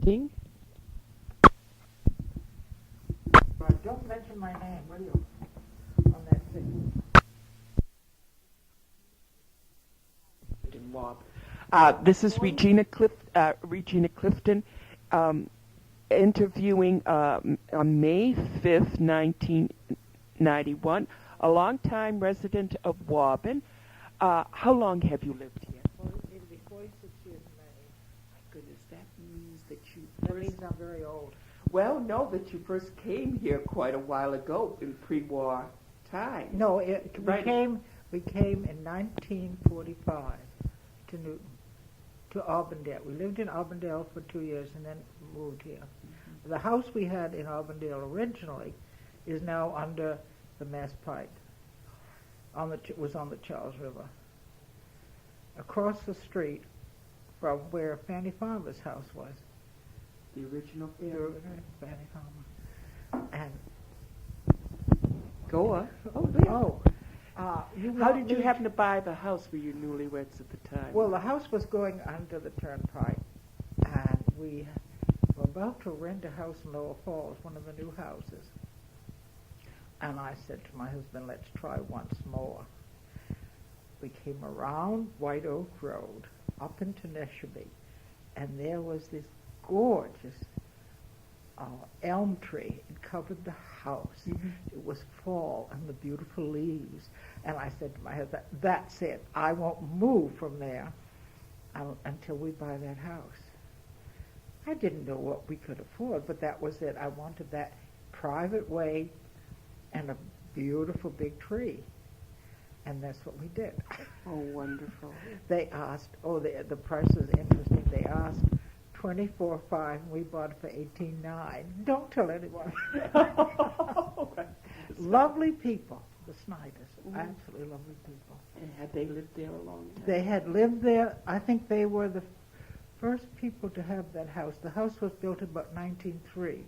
Testing. Don't mention my name, will you? On that thing. This is Regina Clifton, interviewing on May 5th, 1991, a longtime resident of Waban. How long have you lived here? It'll be 46 years in May. My goodness, that means that you That means I'm very old. Well, no, that you first came here quite a while ago in pre-war time. No, Right. we came in 1945 to Newton, to Auburndale. We lived in Auburndale for 2 years and then moved here. Mm-hmm. The house we had in Auburndale originally is now under the Mass Pike. Was on the Charles River. Across the street from where Fanny Farmer's house was. The original Fanny Farmer. And go on. How did you happen to buy the house? Were you newlyweds at the time? Well, the house was going under the turnpike, and we were about to rent a house in Lower Falls, one of the new houses. And I said to my husband, let's try once more. We came around White Oak Road, up into Neshabie, and there was this gorgeous elm tree. It covered the house. Mm-hmm. It was fall and the beautiful leaves. And I said to my husband, that's it. I won't move from there until we buy that house. I didn't know what we could afford, but that was it. I wanted that private way and a beautiful big tree. And that's what we did. Oh, wonderful. They asked, the price was interesting. They asked $24,500, and we bought it for $18,900. Don't tell anyone. Lovely people, the Snyders. Absolutely lovely people. And had they lived there a long time? They had lived there. I think they were the first people to have that house. The house was built about 1903.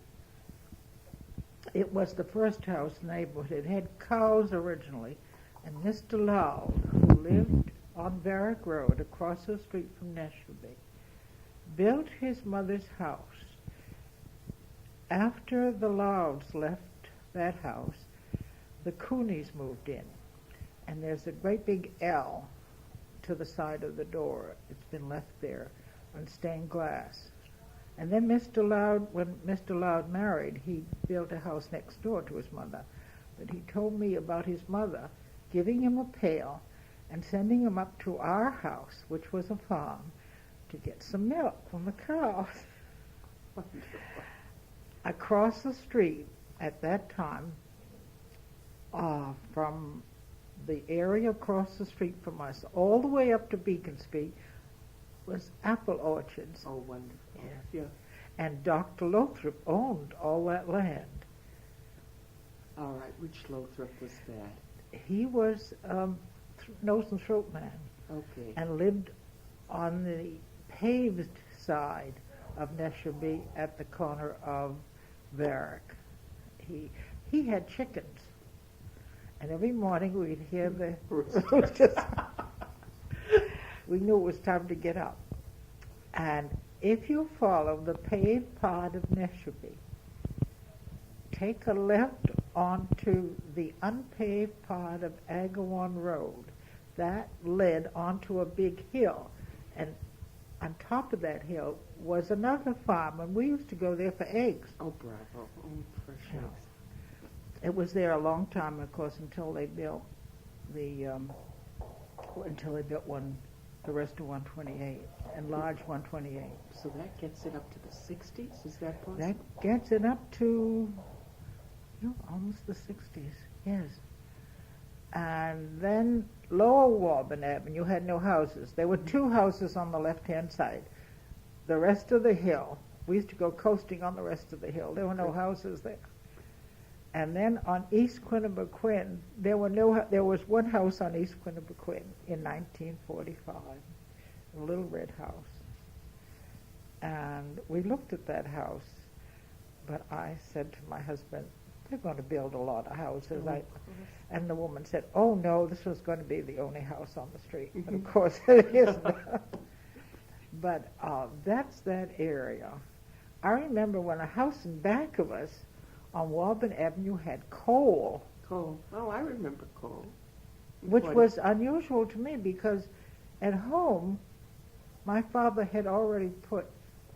It was the first house in the neighborhood. It had cows originally. And Mr. Loud, who lived on Varick Road across the street from Neshabie, built his mother's house. After the Louds left that house, the Coonies moved in. And there's a great big L to the side of the door. It's been left there on stained glass. And then when Mr. Loud married, he built a house next door to his mother. But he told me about his mother giving him a pail and sending him up to our house, which was a farm, to get some milk from the cows. Across the street at that time, from the area across the street from us, all the way up to Beacon Street, was apple orchards. Oh, wonderful. Yes. Yeah. And Dr. Lothrop owned all that land. All right. Which Lothrop was that? He was nose and throat man. Okay. And lived on the paved side of Neshabie at the corner of Varick. He had chickens. And every morning we'd hear the roosters. We knew it was time to get up. And if you follow the paved part of Neshabie, take a left onto the unpaved part of Agawam Road. That led onto a big hill. And on top of that hill was another farm, and we used to go there for eggs. Oh, bravo. Fresh eggs. It was there a long time, of course, until they built the rest of 128, enlarged 128. So that gets it up to the 60s? Is that possible? That gets it up to almost the 60s, yes. And then Lower Waban Avenue had no houses. There were two houses on the left-hand side. The rest of the hill, we used to go coasting on the rest of the hill. There were no houses there. And then on East Quinnipiquin, there was one house on East Quinnipiquin in 1945, a little red house. And we looked at that house, but I said to my husband, they're going to build a lot of houses. And the woman said, oh no, this was going to be the only house on the street. But of course it isn't. But that's that area. I remember when a house in back of us on Waban Avenue had coal, Coal. Oh, I remember coal. which What- was unusual to me because at home my father had already put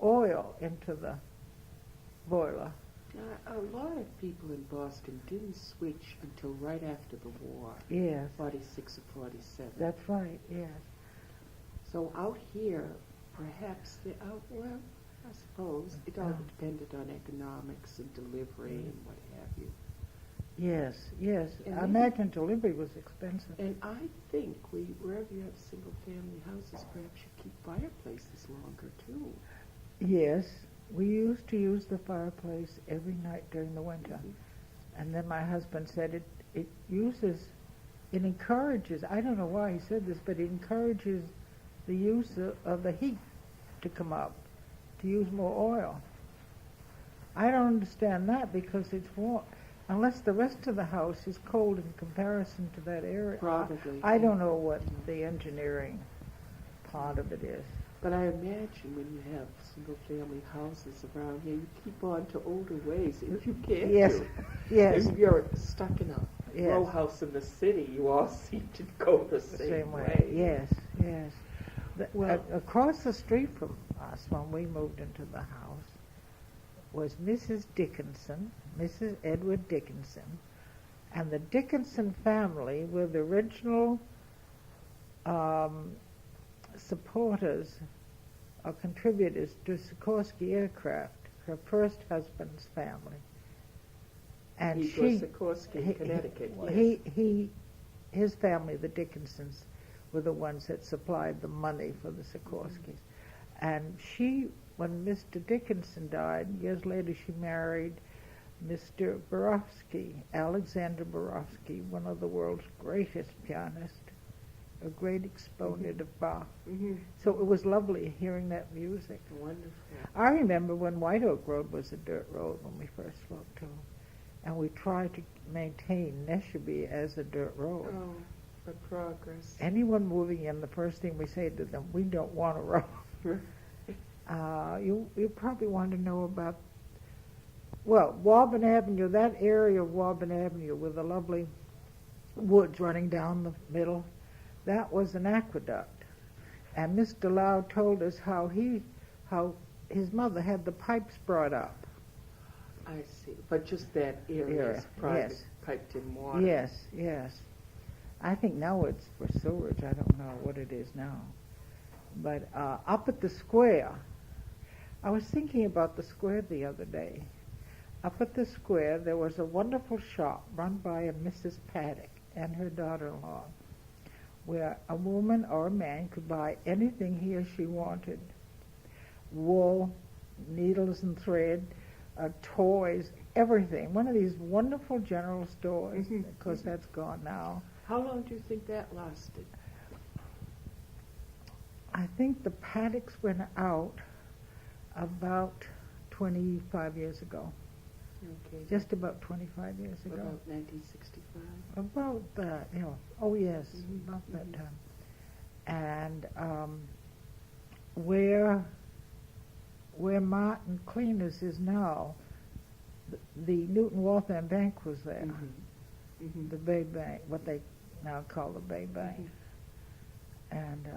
oil into the boiler. A lot of people in Boston didn't switch until right after the war, Yes, 46 or 47. that's right, yes. So out here, perhaps well, I suppose it all depended on economics and delivery and what have you. Yes, yes. And I maybe- imagine delivery was expensive. And I think wherever you have single-family houses, perhaps you keep fireplaces longer too. Yes, we used to use the fireplace every night during the winter. And then my husband said it encourages, I don't know why he said this, but it encourages the use of the heat to come up, to use more oil. I don't understand that because it's warm, unless the rest of the house is cold in comparison to that area. Probably. I don't know what the engineering part of it is. But I imagine when you have single-family houses around here, you keep on to older ways if you can. Yes, yes. If you're stuck in a Yes. row house in the city, you all seem to go the same way. Yes, yes. Well- Across the street from us, when we moved into the house, was Mrs. Dickinson, Mrs. Edward Dickinson, and the Dickinson family were the original supporters or contributors to Sikorsky Aircraft, her first husband's family. And He was Sikorsky in Connecticut, yes. His family, the Dickinsons, were the ones that supplied the money for the Sikorskys. And when Mr. Dickinson died, years later she married Mr. Borofsky, Alexander Borofsky, one of the world's greatest pianists, a great exponent of Bach. So it was lovely hearing that music. Wonderful. I remember when White Oak Road was a dirt road when we first moved to, and we tried to maintain Neshabe as a dirt road. Oh, the progress. Anyone moving in, the first thing we say to them, we don't want a road. You probably want to know about, well, Waban Avenue, that area of Waban Avenue with the lovely woods running down the middle, that was an aqueduct. And Mr. Lau told us how his mother had the pipes brought up. I see. But just that area is private, yes. piped in water. Yes, yes. I think now it's for sewage. I don't know what it is now. But up at the square, I was thinking about the square the other day. Up at the square, there was a wonderful shop run by a Mrs. Paddock and her daughter-in-law, where a woman or a man could buy anything he or she wanted. Wool, needles and thread, toys, everything. One of these wonderful general stores. Of course, that's gone now. How long do you think that lasted? I think the Paddocks went out about 25 years ago. Okay. Just about 25 years ago. About 1965? About that, yeah. Oh, yes, Mhm, about that mhm. time. And where Martin Cleaners is now, the Newton Waltham Bank was there. The Bay Bank, what they now call the Bay Bank. And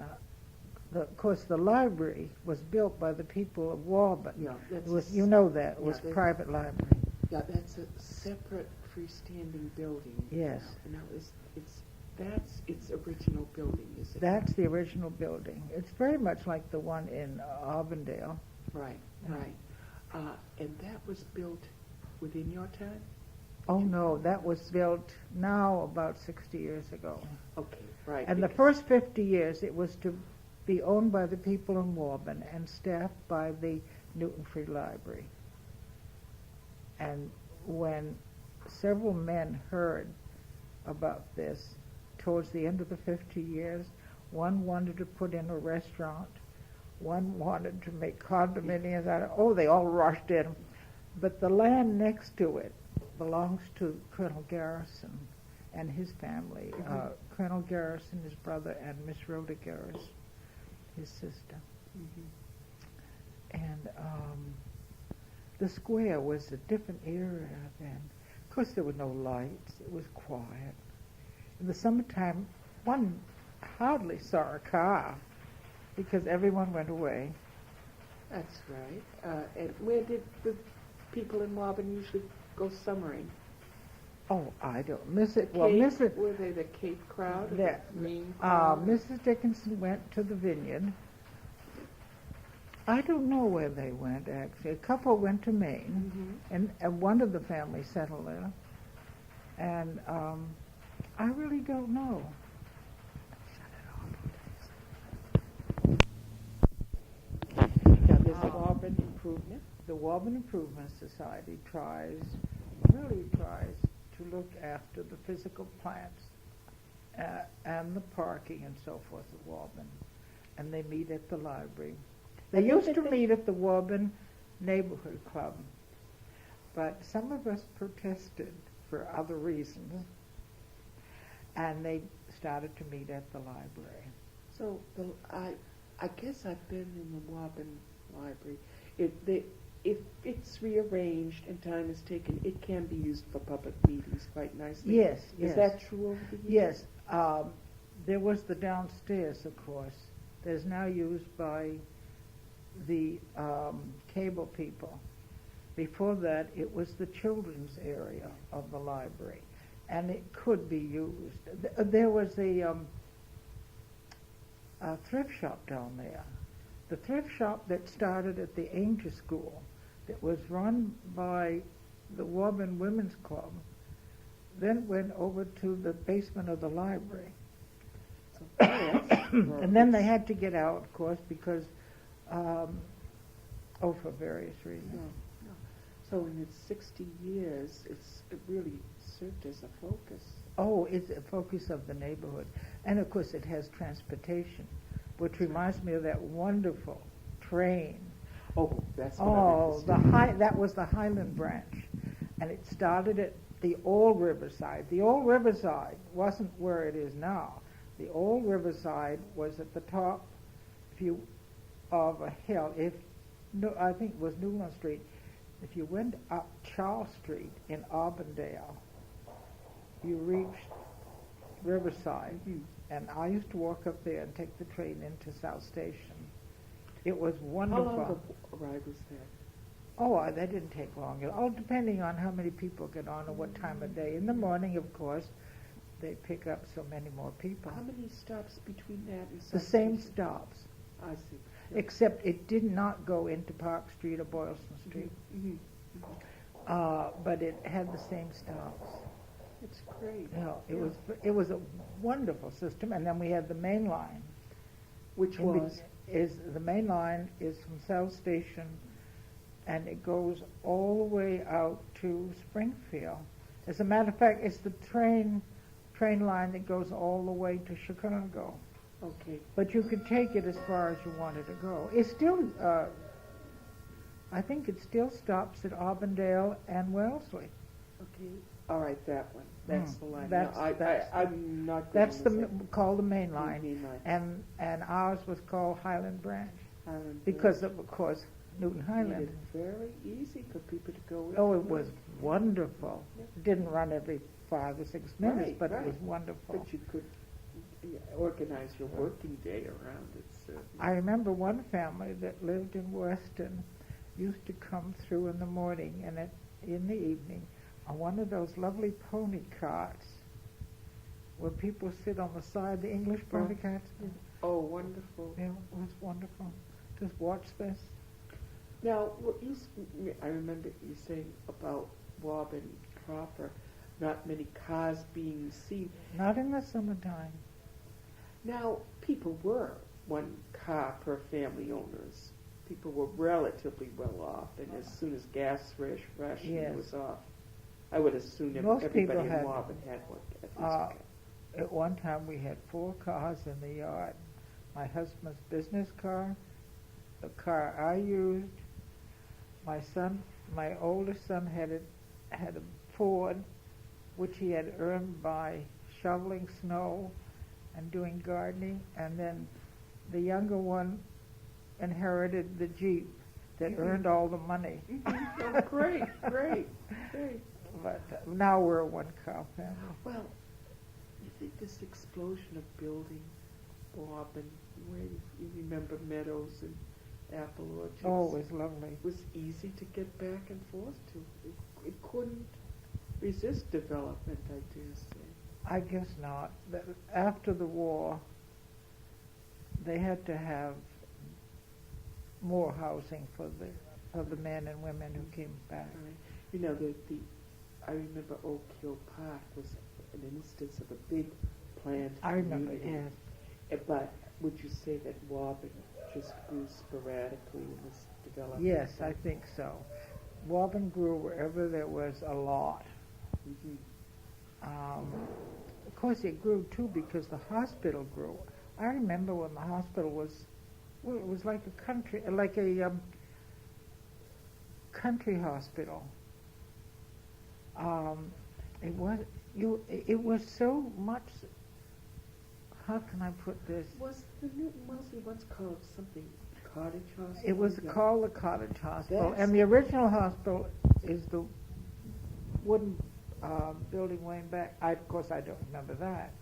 of course, the library was built by the people of Waban. Yeah, It was, you know that. It was yeah, a private library. Yeah, that's a separate freestanding building. Yes. Now, that's its original building, is it? That's the original building. It's very much like the one in Auburndale. Right, Yeah. right. And that was built within your time? Oh, no, that was built now about 60 years ago. Okay, right. And the because- first 50 years, it was to be owned by the people in Waban and staffed by the Newton Free Library. And when several men heard about this, towards the end of the 50 years, one wanted to put in a restaurant, one wanted to make condominiums out of it. Oh, they all rushed in. But the land next to it belongs to Colonel Garrison and his family. Colonel Garrison, his brother, and Miss Rhoda Garrison, his sister. Mhm. And the square was a different era then. Of course, there were no lights. It was quiet. In the summertime, one hardly saw a car because everyone went away. That's right. And where did the people in Waban usually go summering? Oh, I don't miss it. The Well, Cape- miss it. Were they the Cape crowd or That, the main crowd? Mrs. Dickinson went to the vineyard. I don't know where they went, actually. A couple went to Maine, and one of the families settled there. And I really don't know. Now, there's the Waban Improvement. The Waban Improvement Society really tries to look after the physical plants and the parking and so forth of Waban. And they meet at the library. They used to meet at the Waban Neighborhood Club, but some of us protested for other reasons, and they started to meet at the library. So I guess I've been in the Waban Library. If it's rearranged and time is taken, it can be used for public meetings quite nicely. Yes, Is that true over the years? Yes. There was the downstairs, of course, that is now used by the cable people. Before that, it was the children's area of the library, and it could be used. There was a thrift shop down there. The thrift shop that started at the Angel School, that was run by the Waban Women's Club, then went over to the basement of the library. And then they had to get out, of course, because, for various reasons. No. So in its 60 years, it really served as a focus. Oh, it's a focus of the neighborhood. And, of course, it has transportation, which reminds me of that wonderful train. Oh, that's what That was the Highland branch. And it started at the old Riverside. The old Riverside wasn't where it is now. The old Riverside was at the top of a hill. I think it was Newland Street. If you went up Charles Street in Auburndale, you reached Riverside. And I used to walk up there and take the train into South Station. It was wonderful. How long a ride was that? Oh, that didn't take long. All depending on how many people get on and what time of day. In the morning, of course, they pick up so many more people. How many stops between that and The South same Station? stops, I see. except it did not go into Park Street or Boylston Street. But it had the same stops. It's great. It was a wonderful system. And then we had the main line. Which was? The main line is from South Station, and it goes all the way out to Springfield. As a matter of fact, it's the train line that goes all the way to Chicago. Okay. But you could take it as far as you wanted to go. It's still, I think it still stops at Auburndale and Wellesley. Okay. All right, that one. That's the line. That's- Now, that's- I'm not. That's going to called the main line. Main line. And ours was called Highland Branch Highland because of course, Newton Made Highland. it very easy for people to go in. Oh, it was wonderful. Yeah. It didn't run every 5 or 6 minutes, Right, but it right. was wonderful. But you could organize your working day around it. Certainly. I remember one family that lived in Weston used to come through in the morning and in the evening on one of those lovely pony carts where people sit on the side, the English pony carts. Oh, wonderful. Yeah, it was wonderful. Just watch this. Now, I remember you saying about Waban proper, not many cars being seen. Not in the summertime. Now, people were one car per family owners. People were relatively well off, and as soon as gas ration Yes. was off, I would assume Most everybody people in had- Waban had one. At least. At one time we had 4 cars in the yard. My husband's business car, the car I used, my oldest son had a Ford, which he had earned by shoveling snow and doing gardening, and then the younger one inherited the Jeep that earned all the money. Oh, great. But now we're a one-cow family. Well, you think this explosion of building, Waban, where you remember meadows and apple orchards? Oh, it was lovely. It was easy to get back and forth to. It couldn't resist development, I dare say. I guess not. After the war, they had to have more housing for the men and women who came back. Right. You know, I remember Oak Hill Park was an instance of a big planned I remember, community. yes. But would you say that Waban just grew sporadically in this development? Yes, I think so. Waban grew wherever there was a lot. Mm-hmm. Of course, it grew too because the hospital grew. I remember when the hospital was, well, it was like a country hospital. It was so much. How can I put this? Was the Newton Wellesley once called something cottage hospital? It was called the cottage hospital, and the original hospital is the wooden building way back. Of course, I don't remember that,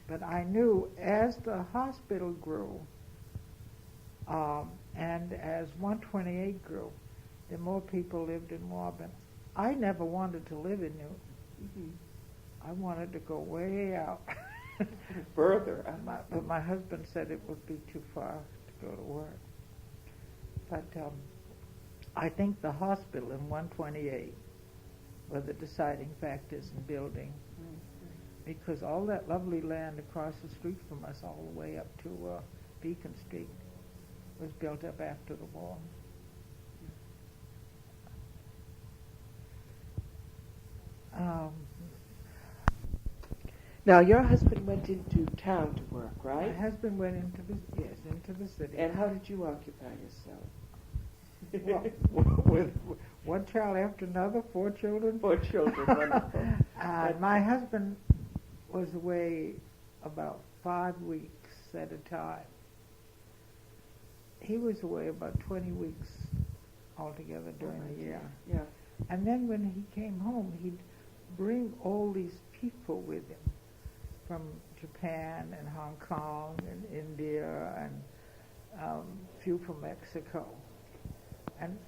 but I knew as the hospital grew, and as 128 grew, the more people lived in Waban. I never wanted to live in Newton. Mm-hmm. I wanted to go way out. Further. But my husband said it would be too far to go to work. But I think the hospital in 128 were the deciding factors in building, because all that lovely land across the street from us, all the way up to Beacon Street, was built up after the war. Now, your husband went into town to work, right? My husband went into the city. And how did you occupy yourself? Well, with one child after another, 4 children. 4 children, wonderful. My husband was away about 5 weeks at a time. He was away about 20 weeks altogether during the year. Yeah. And then when he came home, he'd bring all these people with him from Japan and Hong Kong and India and a few from Mexico. And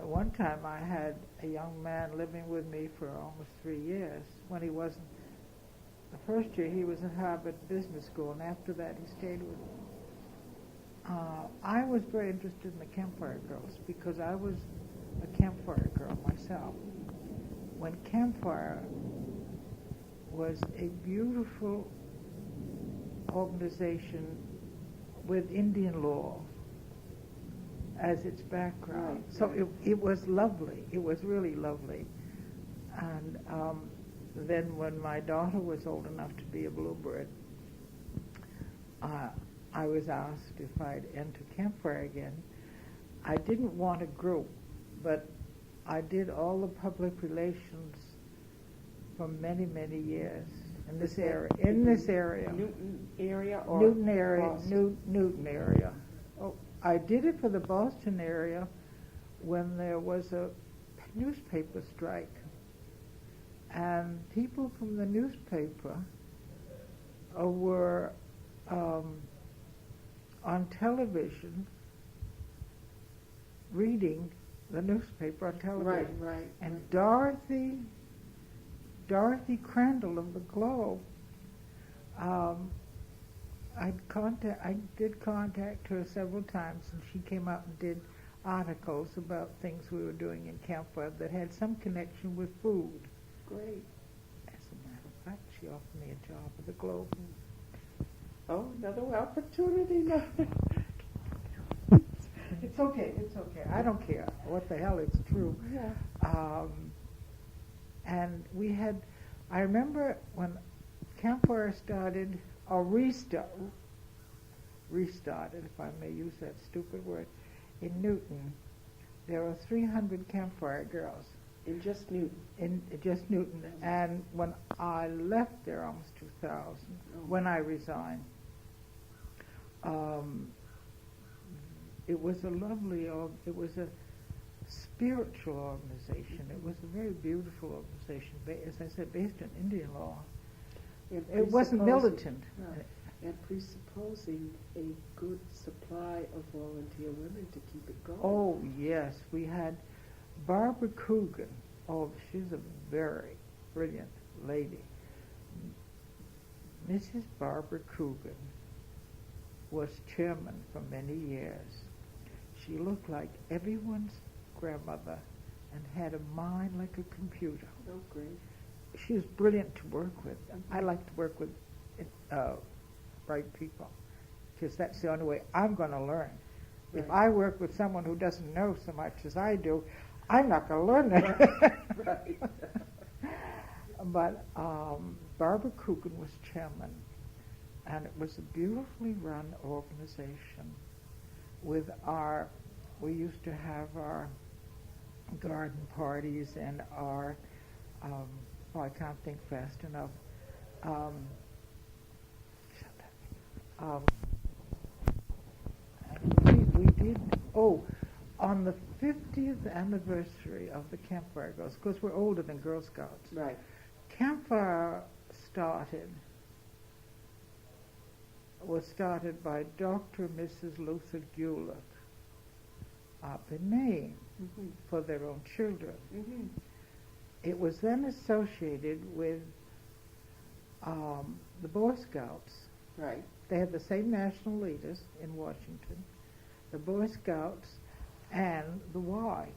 one time I had a young man living with me for almost 3 years. When he wasn't, the first year he was at Harvard Business School, and after that he stayed with me. I was very interested in the Campfire Girls because I was a campfire girl myself. When Campfire was a beautiful organization with Indian law as its background. Right. So it was lovely. It was really lovely. And then when my daughter was old enough to be a bluebird, I was asked if I'd enter Campfire again. I didn't want a group, but I did all the public relations for many, many years in this area. Newton area or Newton area. Boston? Newton area. Oh, I did it for the Boston area when there was a newspaper strike, and people from the newspaper were on television reading the newspaper on television. Right. And Dorothy Crandall of the Globe, I did contact her several times, and she came out and did articles about things we were doing in Campfire that had some connection with food. Great. As a matter of fact, she offered me a job at the Globe. Oh, another opportunity. It's okay. I don't care. What the hell, it's true. Yeah. And I remember when Campfire started, or restarted, if I may use that stupid word, in Newton, there were 300 Campfire girls. In just Newton? In just Newton. And when I left there, almost 2,000, when I resigned. It was a lovely, it was spiritual organization. It was a very beautiful organization, as I said, based on Indian law. And It wasn't militant. And presupposing a good supply of volunteer women to keep it going. Oh, yes. We had Barbara Coogan. Oh, she's a very brilliant lady. Mrs. Barbara Coogan was chairman for many years. She looked like everyone's grandmother and had a mind like a computer. Oh, great. She was brilliant to work with. I like to work with bright people because that's the only way I'm going to learn. Right. If I work with someone who doesn't know so much as I do, I'm not going to learn that. Right. But Barbara Coogan was chairman, and it was a beautifully run organization. We used to have our garden parties and our, I can't think fast enough. We did, on the 50th anniversary of the Campfire Girls, because we're older than Girl Scouts. Right. Campfire was started by Dr. and Mrs. Luther Gulick up in Maine for their own children. Mm-hmm. It was then associated with the Boy Scouts. Right. They had the same national leaders in Washington, the Boy Scouts and the Y.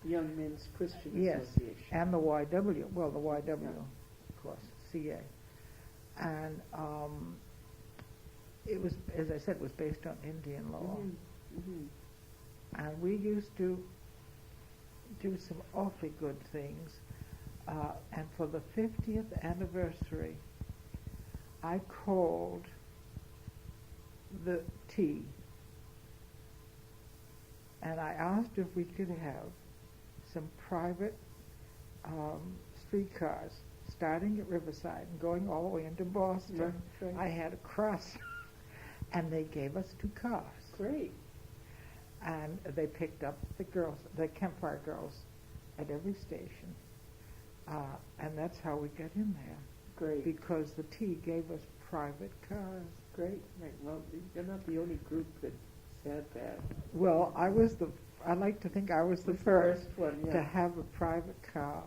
Young Men's Christian Yes, Association. and the YW. Well, the YW, of course, CA. And it was, as I said, was based on Indian law. Mm-hmm. Mm-hmm. And we used to do some awfully good things. And for the 50th anniversary, I called the tea, and I asked if we could have some private streetcars starting at Riverside and going all the way into Boston. Right. I had a cross, and they gave us 2 cars. Great. And they picked up the Campfire Girls, at every station, and that's how we got in there. Great. Because the T gave us private cars. Great. Right. Well, you're not the only group that said that. Well, I like to think I was the first one, yeah. to have a private car.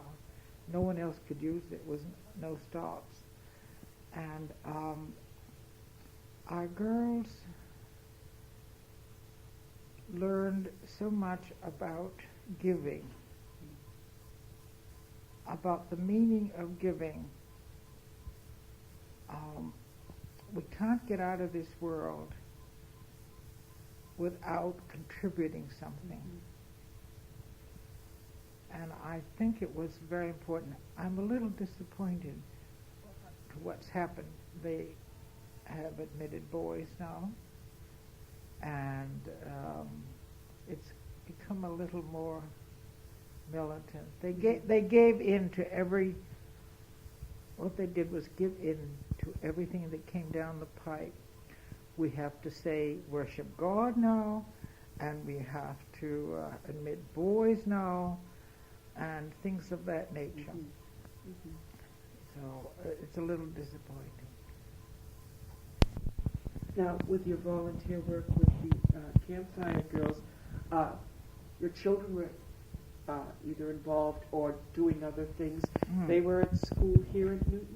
No one else could use it. It was no stops. And our girls learned so much about giving, about the meaning of giving. We can't get out of this world without contributing something. And I think it was very important. I'm a little disappointed to what's happened. They have admitted boys now, and it's become a little more militant. They gave in to every. What they did was give in to everything that came down the pipe. We have to say worship God now, and we have to admit boys now, and things of that nature. Mm-hmm. Mm-hmm. So it's a little disappointing. Now, with your volunteer work with the Campfire Girls, your children were either involved or doing other things. They were at school here in Newton?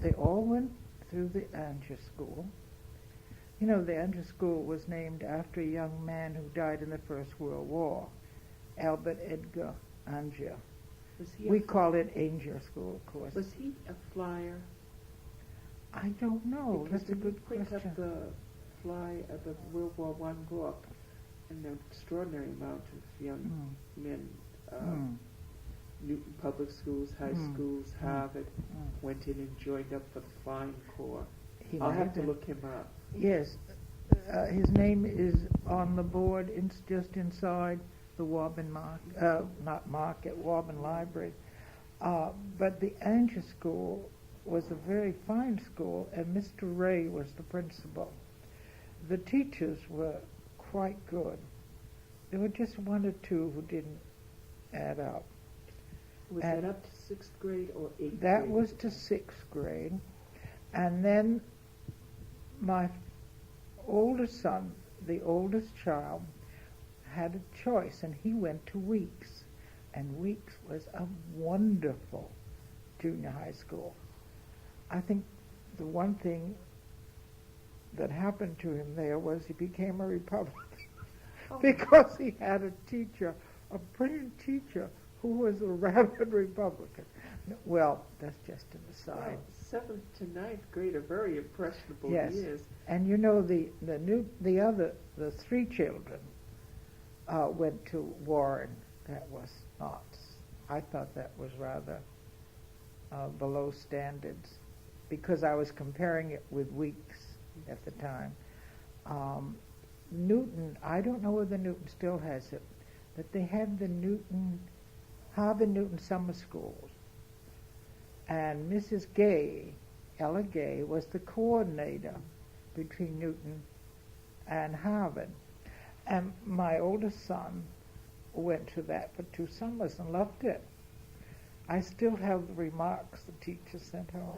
They all went through the Anger School. You know, the Anger School was named after a young man who died in the First World War, Albert Edgar Anger. We call it Anger School, of course. Was he a flyer? I don't know. Because That's a good pick question. up the fly of the World War I book, and an extraordinary amount of young men, Newton Public Schools, high schools, Harvard, went in and joined up for the Flying Corps. I'll have to look him up. Yes. His name is on the board. It's just inside the Waban Waban Library. But the Anger School was a very fine school, and Mr. Ray was the principal. The teachers were quite good. there were just one or two who didn't add up. Was And that up to 6th grade or 8th grade? That was to 6th grade. And then my older son, the oldest child, had a choice, and he went to Weeks. And Weeks was a wonderful junior high school. I think the one thing that happened to him there was he became a Republican because he had a teacher, a brilliant teacher, who was a rabid Republican. Well, that's just an aside. Well, 7th to 9th grade are very impressionable Yes. years. And you know, the three children went to Warren. That was not. I thought that was rather below standards because I was comparing it with Weeks at the time. Newton, I don't know whether Newton still has it, but they had the Harvard Newton summer schools. And Mrs. Gay, Ella Gay, was the coordinator between Newton and Harvard. And my oldest son went to that for 2 summers and loved it. I still have the remarks the teacher sent home.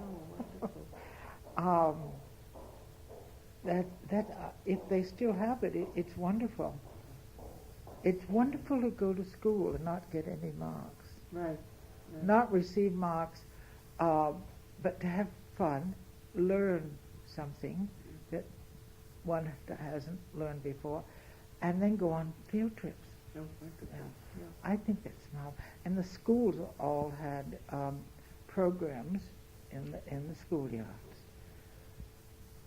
Oh, wonderful. If they still have it, it's wonderful. It's wonderful to go to school and not get any marks. Right. Not receive marks, but to have fun, learn something that one hasn't learned before, and then go on field trips. Oh, wonderful. Yeah. I think that's now. And the schools all had programs in the schoolyards.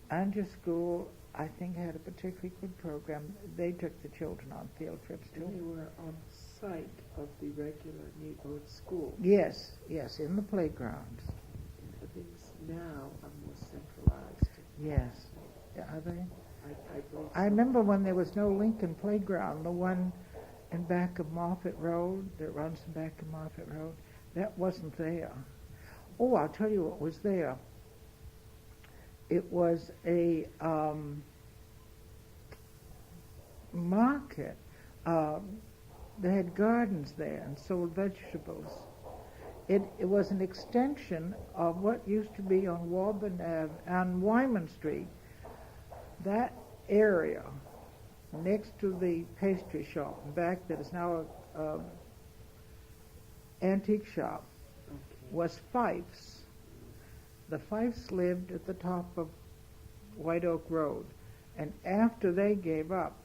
And your school, I think, had a particularly good program. They took the children on field trips too. And they were on site of the regular neighborhood school. Yes, in the playgrounds. Things now are more centralized. Yes. Are they? I believe I remember when there was no Lincoln playground, the one in back of Moffett Road, that runs in back of Moffett Road, that wasn't there. Oh, I'll tell you what was there. It was a market. They had gardens there and sold vegetables. It was an extension of what used to be on Waban Ave and Wyman Street. That area next to the pastry shop, back that is now an antique shop, was Fife's. The Fifes lived at the top of White Oak Road, and after they gave up,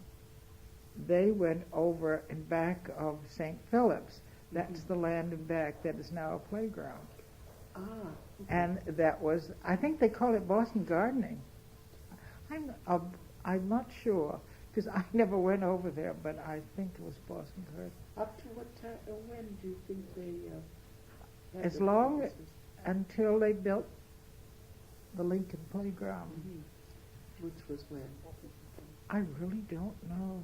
they went over in back of St. Philip's. That's the land in back that is now a playground. Ah. Okay. And that was, I think they call it Boston Gardening. I'm not sure, because I never went over there, but I think it was Boston Gardening. Up to what time, when do you think they had As the long premises? until they built the Lincoln Playground. Mhm. Which was when? I really don't know.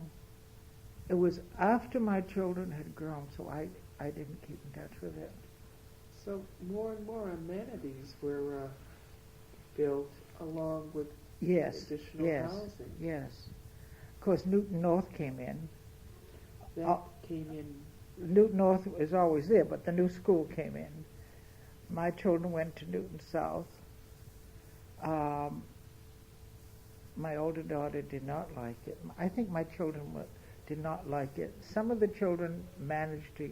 It was after my children had grown, so I didn't keep in touch with it. So more and more amenities were built along with additional housing. Yes. Of course, Newton North came in. That came in. Newton North was always there, but the new school came in. My children went to Newton South. My older daughter did not like it. I think my children did not like it. Some of the children managed to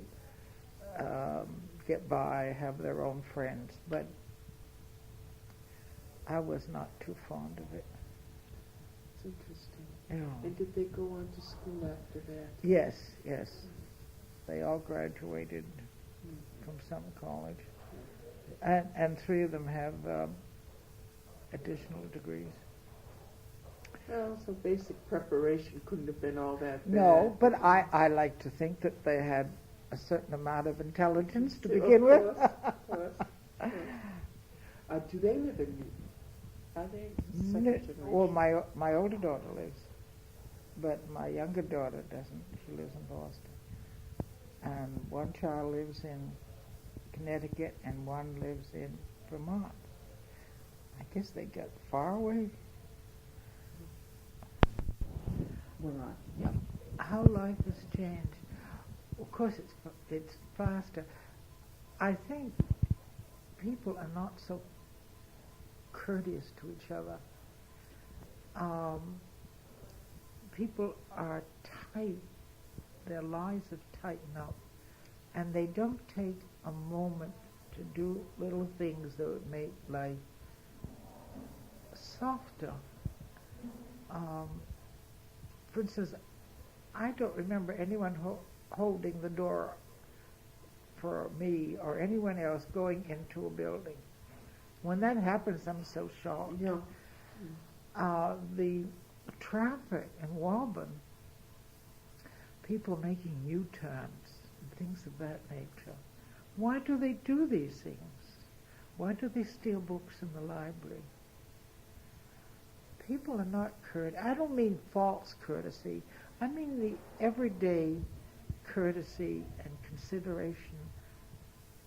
get by, have their own friends, but I was not too fond of it. It's interesting. Yeah. And did they go on to school after that? Yes. They all graduated from some college. And 3 of them have additional degrees. Well, so basic preparation couldn't have been all that bad. No, but I like to think that they had a certain amount of intelligence to begin with. Of course. Do they live in Newton? Are they second generation? Well, my older daughter lives, but my younger daughter doesn't. She lives in Boston. And one child lives in Connecticut and one lives in Vermont. I guess they got far away. We're on. Yeah. how life has changed. Of course, it's faster. I think people are not so courteous to each other. People are tight. Their lives have tightened up, and they don't take a moment to do little things that would make life softer. For instance, I don't remember anyone holding the door for me or anyone else going into a building. When that happens, I'm so shocked. Yeah. The traffic in Waban, people making U-turns, and things of that nature. Why do they do these things? Why do they steal books in the library? People are not courteous. I don't mean false courtesy. I mean the everyday courtesy and consideration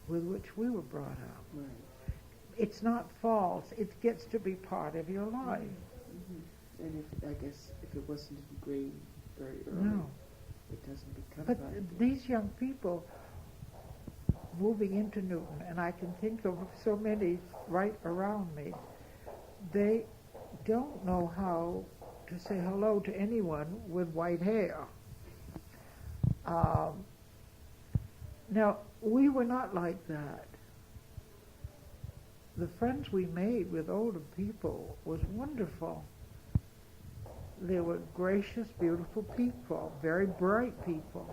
with which we were brought up. Right. It's not false. It gets to be part of your life. Mm-hmm. And I guess if it wasn't ingrained very early, No. it doesn't become But that. these young people moving into Newton, and I can think of so many right around me, they don't know how to say hello to anyone with white hair. Now, we were not like that. The friends we made with older people was wonderful. They were gracious, beautiful people, very bright people.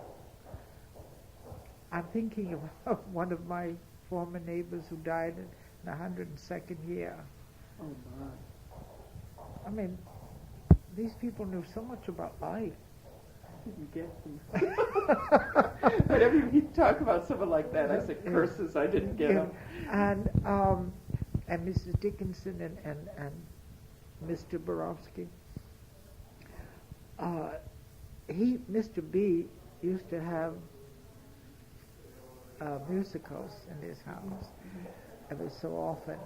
I'm thinking of one of my former neighbors who died in the 102nd year. Oh my! I mean, these people knew so much about life. I didn't get them. Whenever you talk about someone like that, I said curses. I didn't get them. And Mrs. Dickinson and Mr. Borowski. Mr. B used to have musicals in his house every so often.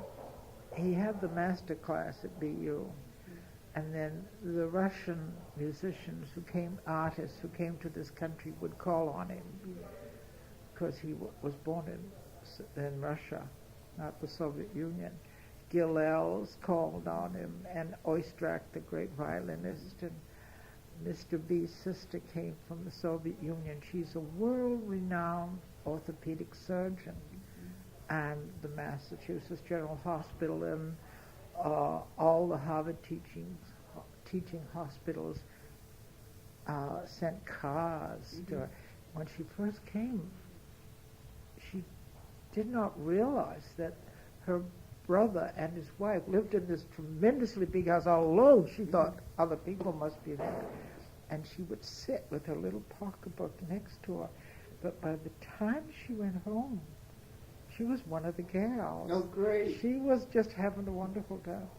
He had the master class at BU, and then the Russian musicians artists who came to this country would call on him because he was born in Russia, not the Soviet Union. Gilels called on him, and Oistrakh, the great violinist, and Mr. B's sister came from the Soviet Union. She's a world-renowned orthopedic surgeon, and the Massachusetts General Hospital and all the Harvard teaching hospitals sent cars to her. When she first came, she did not realize that her brother and his wife lived in this tremendously big house all alone. She thought other people must be there. And she would sit with her little pocketbook next to her. But by the time she went home, she was one of the gals. Oh, great. She was just having a wonderful time.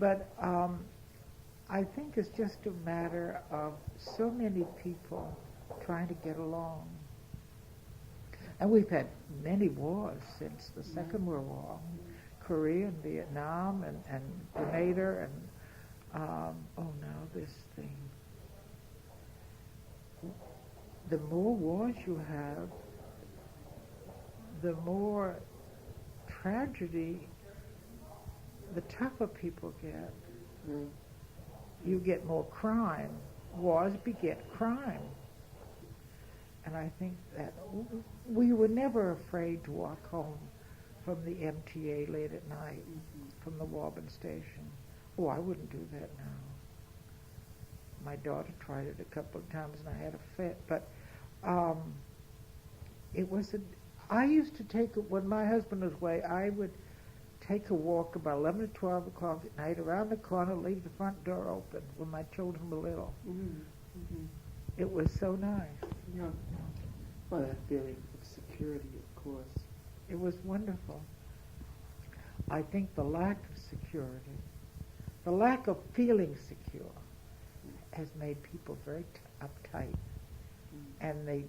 But I think it's just a matter of so many people trying to get along. And we've had many wars since the Second World War. Korea and Vietnam and Grenada and now this thing. The more wars you have, the more tragedy, the tougher people get. Mm. You get more crime. Wars beget crime. And I think that we were never afraid to walk home from the MTA late at night, from the Waban station. Oh, I wouldn't do that now. My daughter tried it a couple of times and I had a fit, but I used to take, when my husband was away, I would take a walk about 11 or 12 o'clock at night around the corner, leave the front door open when my children were little. It was so nice. Yeah. Well, that feeling of security, of course. It was wonderful. I think the lack of security, the lack of feeling secure, has made people very uptight. And they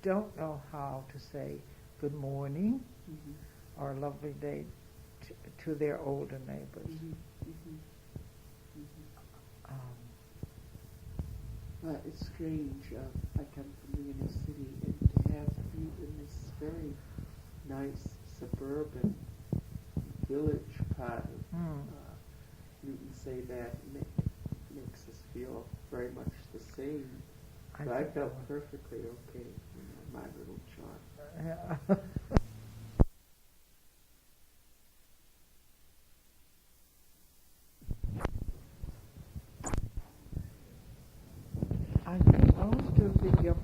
don't know how to say good morning or a lovely day to their older neighbors. It's strange. I come from the inner city, and to have you in this very nice suburban village part of Newton say that makes us feel very much the same. But I felt perfectly okay in my little charm. Yeah. I think most of the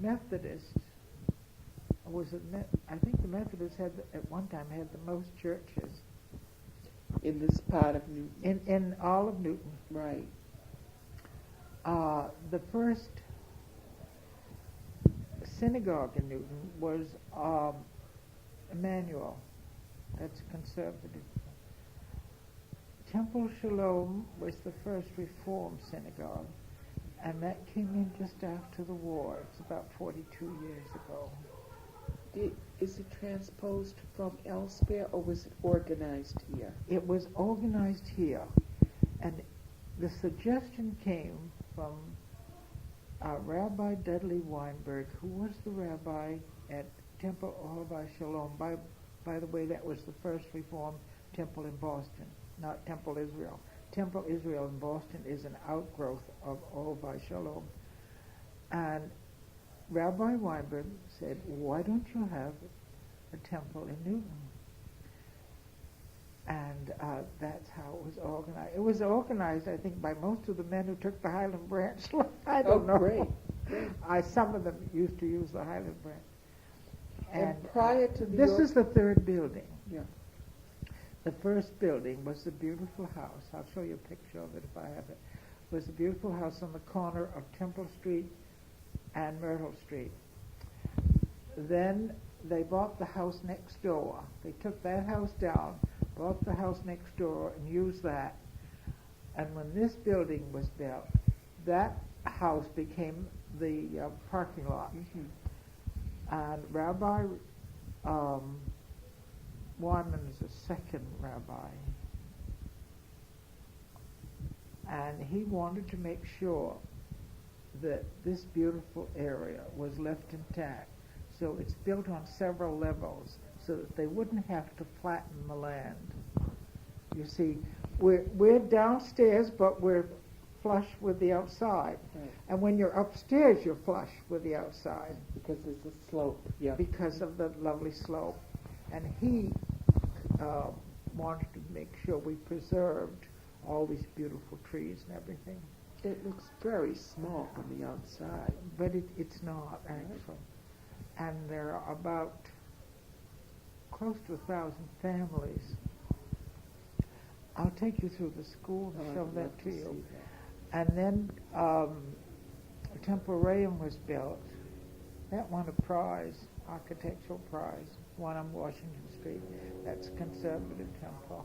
Methodists I think the Methodists at one time had the most churches In this part of Newton. in all of Newton. Right. The first synagogue in Newton was Emmanuel. That's conservative. Temple Shalom was the first Reformed synagogue, and that came in just after the war. It's about 42 years ago. Is it transposed from elsewhere, or was it organized here? It was organized here, and the suggestion came from Rabbi Dudley Weinberg, who was the rabbi at Temple Ohavai Shalom. By the way, that was the first Reformed temple in Boston, not Temple Israel. Temple Israel in Boston is an outgrowth of Ohavai Shalom. And Rabbi Weinberg said, why don't you have a temple in Newton? And that's how it was organized. It was organized, I think, by most of the men who took the Highland Branch. I don't know. Great. Some of them used to use the Highland Branch. And prior to the... This is the third building. Yeah. The first building was a beautiful house. I'll show you a picture of it if I have it. It was a beautiful house on the corner of Temple Street and Myrtle Street. Then they bought the house next door. They took that house down, bought the house next door, and used that. And when this building was built, that house became the parking lot. Mm-hmm. And Rabbi Waban is the second rabbi. And he wanted to make sure that this beautiful area was left intact. So it's built on several levels so that they wouldn't have to flatten the land. You see, we're downstairs, but we're flush with the outside. Right. And when you're upstairs, you're flush with the outside. Because there's a slope. Yeah. Because of the lovely slope. And he wanted to make sure we preserved all these beautiful trees and everything. It looks very small from the outside. But it's not, actually. And there are about close to 1,000 families. I'll take you through the school and show that to you. And then Temple Rayam was built. That won a prize, architectural prize, one on Washington Street. That's a conservative temple.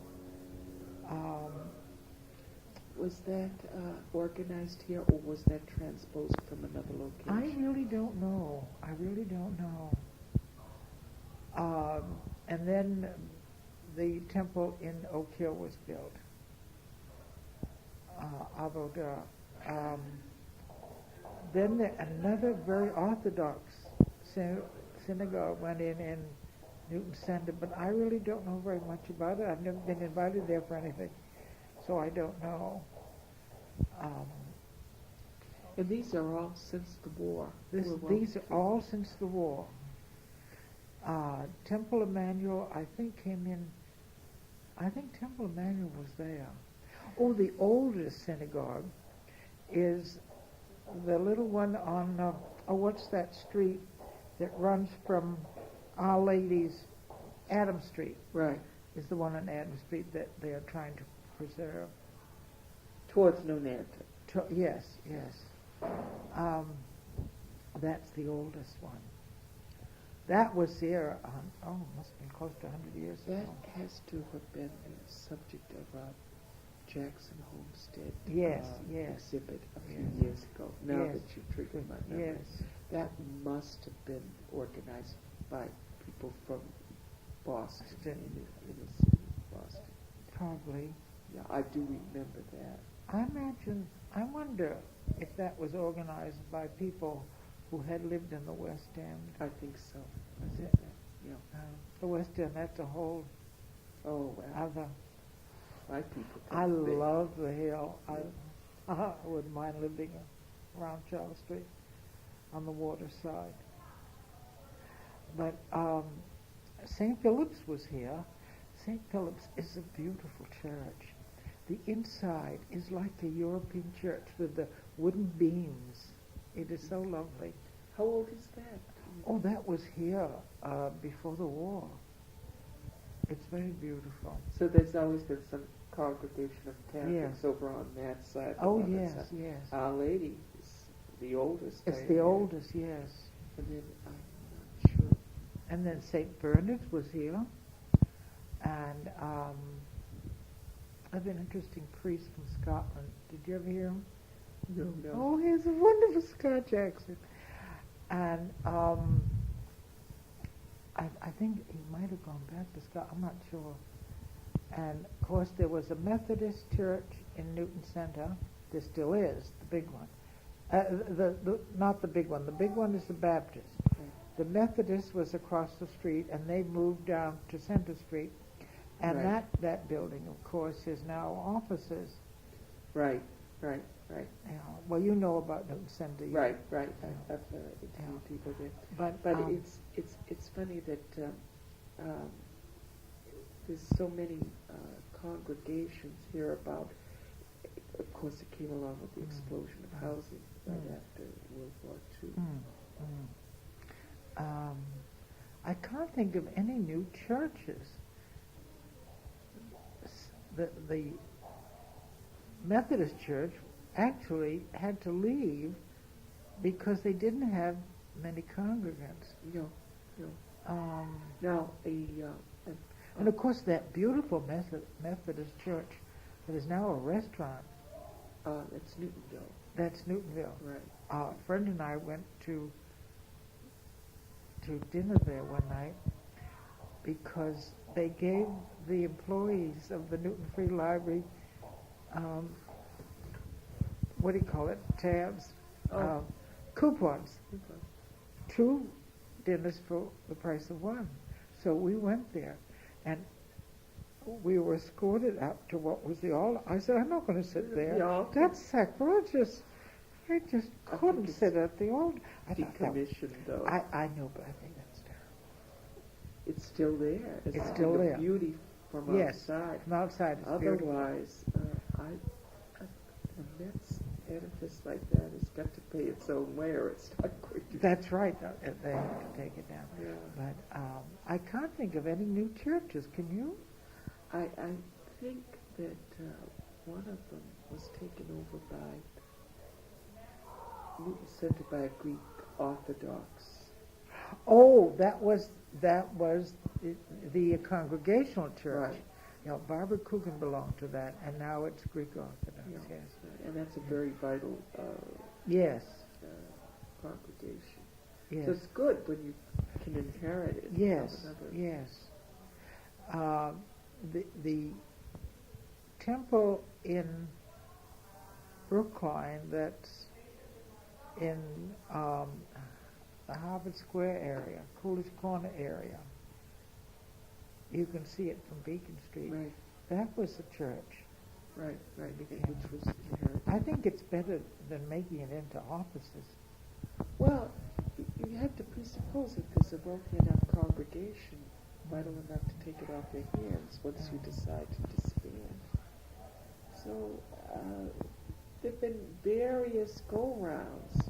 Was that organized here, or was that transposed from another location? I really don't know. And then the temple in Oak Hill was built. Avodah. Then another very orthodox synagogue went in Newton Center, but I really don't know very much about it. I've never been invited there for anything, so I don't know. And these are all since the war. These are all since the war. Temple Emmanuel, I think, came in. I think Temple Emmanuel was there. Oh, the oldest synagogue is the little one on, what's that street that runs from Our Lady's, Adam Street. Right. Is the one on Adam Street that they are trying to preserve. Towards Nonanta. Yes. That's the oldest one. That was there, must have been close to 100 years ago. That has to have been the subject of Jackson Homestead exhibit a few years ago. Now that you've triggered my memory. Yes. That must have been organized by people from Boston, in the city of Boston. Probably. Yeah, I do remember that. I wonder if that was organized by people who had lived in the West End. I think so. Was it? Yeah. The West End, that's a whole other. My people. I love the Hill. I wouldn't mind living around Charles Street on the water side. But St. Philip's was here. St. Philip's is a beautiful church. The inside is like a European church with the wooden beams. It is so lovely. How old is that? Oh, that was here before the war. It's very beautiful. So there's always been some congregation of Catholics Yes. over on that side. Oh, on that yes, side. yes. Our Lady is the oldest. It's I the hear. oldest, yes. And then I'm not sure. And then St. Bernard's was here. And I've an interesting priest from Scotland. Did you ever hear him? No. Oh, he has a wonderful Scotch accent. And I think he might have gone back to Scotland. I'm not sure. And, of course, there was a Methodist church in Newton Center. There still is, the big one. Not the big one. The big one is the Baptist. Okay. The Methodist was across the street, and they moved down to Center Street. And Right. that building, of course, is now offices. Right. You know, well, you know about Newton Center. Right. I've interviewed people there. But it's funny that there's so many congregations here about. Of course, it came along with the explosion of housing right after World War II. I can't think of any new churches. The Methodist Church actually had to leave because they didn't have many congregants. No. Now, and of course that beautiful Methodist church that is now a restaurant. It's Newtonville. That's Newtonville. Right. A friend and I went to dinner there one night because they gave the employees of the Newton Free Library, what do you call it, tabs, coupons, 2 dinners for the price of 1. So we went there, and we were escorted up to what was the altar. I said, I'm not going to sit there. That's sacrilegious. I just couldn't sit at the altar. I thought Decommissioned, though. I know, but I think that's terrible. It's still there. It's still there. Beauty from outside. From outside it's beautiful. Otherwise, a Met's edifice like that has got to pay its own way, or it's not going to. That's right. They have to take it down. Yeah. But I can't think of any new churches. Can you? I think that one of them was taken over by Newton Center by a Greek Orthodox. Oh, that was the Congregational Church. Right. You know, Barbara Coogan belonged to that, and now it's Greek Orthodox. Yeah. Yes. And that's a very vital Yes. congregation. Yes. So it's good when you can inherit it. Yes. From another. Yes. The temple in Brookline that's in the Harvard Square area, Coolidge Corner area. You can see it from Beacon Street. Right. That was a church. Right. Which was inherited. I think it's better than making it into offices. Well, you have to presuppose that there's a wealthy enough congregation, vital enough to take it off their hands once you decide to disband. So there have been various go-rounds